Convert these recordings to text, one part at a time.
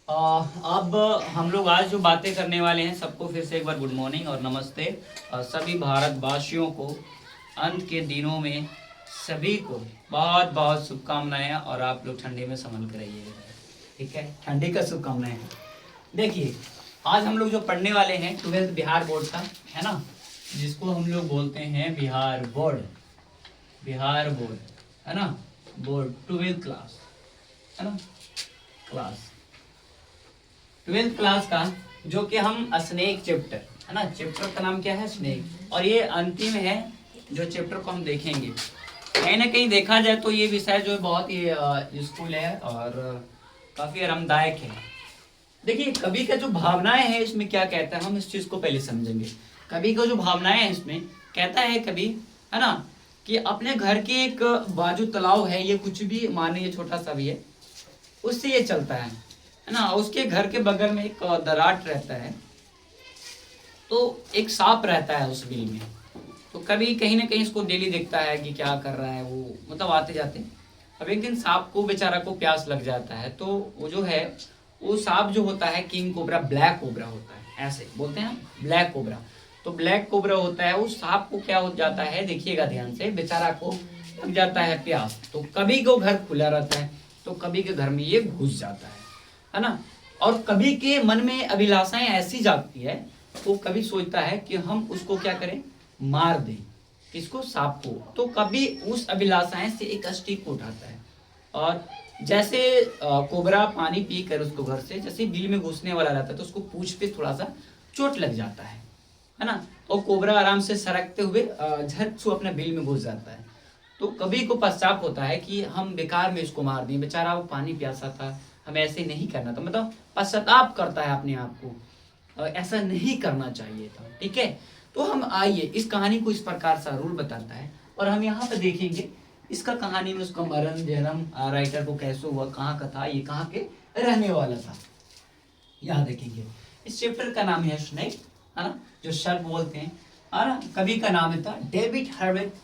अब हम लोग आज जो बातें करने वाले हैं, सबको फिर से एक बार गुड मॉर्निंग और नमस्ते। सभी भारतवासियों को अंत के दिनों में सभी को बहुत बहुत शुभकामनाएं, और आप लोग ठंडी में संभल कर रहिएगा, ठीक है। ठंडी का शुभकामनाएं। देखिए, आज हम लोग जो पढ़ने वाले हैं 12th बिहार बोर्ड का, है ना, जिसको हम लोग बोलते हैं बिहार बोर्ड। बिहार बोर्ड, है ना, बोर्ड 12th क्लास, है ना, क्लास 12th क्लास का, जो कि हम स्नेक चैप्टर, है ना, चैप्टर का नाम क्या है, स्नेक। और ये अंतिम है जो चैप्टर को हम देखेंगे। कहीं ना कहीं देखा जाए तो ये विषय जो है बहुत ही यूजफुल है और काफी आरामदायक है। देखिए, कवि का जो भावनाएं हैं इसमें क्या कहता है, हम इस चीज को पहले समझेंगे। कवि का जो भावनाएं हैं इसमें कहता है कवि, है ना, कि अपने घर के एक बाजू तालाब है, ये कुछ भी मानिए छोटा सा भी है, उससे ये चलता है ना। उसके घर के बगल में एक दराट रहता है, तो एक सांप रहता है उस बिल में। तो कभी कहीं ना कहीं इसको डेली देखता है कि क्या कर रहा है वो, मतलब आते जाते। अब एक दिन सांप को बेचारा को प्यास लग जाता है, तो वो जो है, वो सांप जो होता है किंग कोबरा, ब्लैक कोबरा होता है, ऐसे बोलते हैं ब्लैक कोबरा। तो ब्लैक कोबरा होता है, उस सांप को क्या हो जाता है, देखिएगा ध्यान से, बेचारा को लग जाता है प्यास। तो कभी को घर खुला रहता है, तो कभी के घर में ये घुस जाता है ना। और कभी के मन में अभिलाषाएं ऐसी जागती है, वो कभी सोचता है कि हम उसको क्या करें, मार दें, किसको, सांप को। तो कभी उस अभिलाषाएं से एक स्टिक को उठाता है, और जैसे कोबरा पानी पी कर उसको घर से जैसे बिल में घुसने वाला रहता है, तो उसको पूंछ पे थोड़ा सा चोट लग जाता है ना। और कोबरा आराम से सरकते हुए झट से अपने बिल में घुस जाता है। तो कभी को पश्चाताप होता है कि हम बेकार में इसको मार दिए, बेचारा वो पानी प्यासा था, हमें ऐसे नहीं करना था, मतलब पश्चाताप करता है अपने आप को, ऐसा नहीं करना चाहिए था, ठीक है। तो हम आइए, इस कहानी को इस प्रकार सा रूल बताता है, और हम यहाँ पे देखेंगे इसका कहानी में उसका मरण जन्म, राइटर को कैसे हुआ, कहाँ का था, ये कहाँ के रहने वाला था, यहाँ देखेंगे। इस चैप्टर का नाम है स्नेक, है ना, जो सर्प बोलते हैं, है ना। कवि का नाम था David Herbert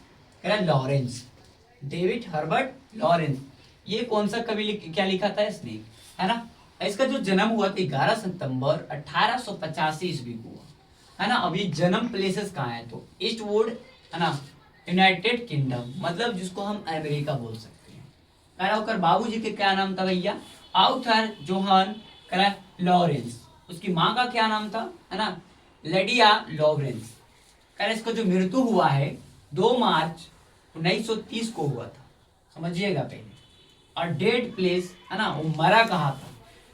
Lawrence. David Herbert Lawrence. ये कौन सा कवि क्या लिखा था, स्नेक, है ना। इसका जो जन्म हुआ था 11 सितंबर 1885 ईस्वी को हुआ, है ना। अभी जन्म प्लेसेस कहाँ है, तो ईस्टवुड, है ना, यूनाइटेड किंगडम, मतलब जिसको हम अमेरिका बोल सकते हैं। और बाबूजी के क्या नाम था भैया, आर्थर जोहान लॉरेंस। उसकी माँ का क्या नाम था, है ना, लेडिया लॉरेंस। इसका जो मृत्यु हुआ है 2 मार्च 1930 को हुआ था, समझिएगा पहले। और डेड प्लेस, है ना, वो मरा कहाँ था,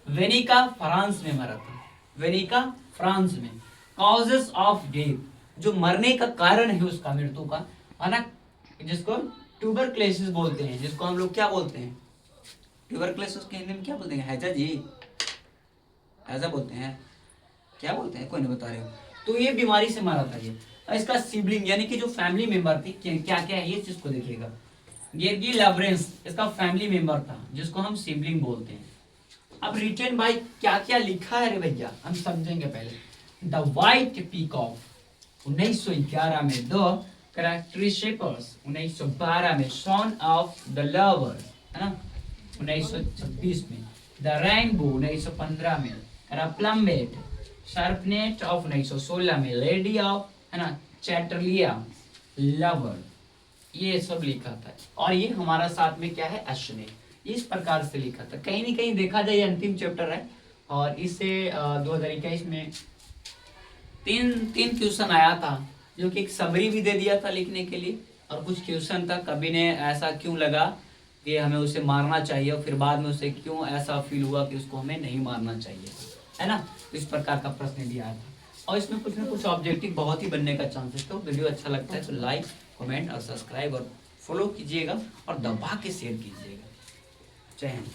वेनिका फ्रांस में मरा था, वेनिका फ्रांस में। कॉजेस ऑफ डेथ, जो मरने का कारण है उसका, मृत्यु का, है ना, जिसको ट्यूबरक्लोसिस बोलते हैं, जिसको हम लोग क्या बोलते हैं, ट्यूबरक्लोसिस के हिंदी में क्या बोलते हैं, हैजा जी, ऐसा बोलते हैं, क्या बोलते हैं, कोई नहीं बता रहे हो। तो ये बीमारी से मरा था ये। इसका सिबलिंग यानी कि जो फैमिली मेंबर थी, क्या क्या है ये चीज को देखिएगा। गेर्गी लॉरेंस इसका फैमिली मेंबर था, जिसको हम सिबलिंग बोलते हैं। अब रिटन बाय क्या क्या लिखा है रे भैया, हम समझेंगे पहले। द व्हाइट पीकॉक 1911 में, द कैरेक्टरिस्टिक्स 1912 में, सन ऑफ द लवर, है ना, 1926 में, द रेनबो 1915 में, प्लम्बेट शार्पनेट ऑफ 1916 में, लेडी ऑफ, है ना, चैटरलिया लवर, ये सब लिखा था। और ये हमारा साथ में क्या है, अश्ने, इस प्रकार से लिखा था। कहीं ना कहीं देखा जाए अंतिम चैप्टर है, और इसे 2021 में तीन क्वेश्चन आया था, जो कि एक समरी भी दे दिया था लिखने के लिए, और कुछ क्वेश्चन था कवि ने ऐसा क्यों लगा कि हमें उसे मारना चाहिए, और फिर बाद में उसे क्यों ऐसा फील हुआ कि उसको हमें नहीं मारना चाहिए, है ना। इस प्रकार का प्रश्न दिया था, और इसमें कुछ ना कुछ ऑब्जेक्टिव बहुत ही बनने का चांसेस। तो वीडियो अच्छा लगता है तो लाइक, कमेंट और सब्सक्राइब और फॉलो कीजिएगा, और दबा के शेयर कीजिएगा। जय हिंद।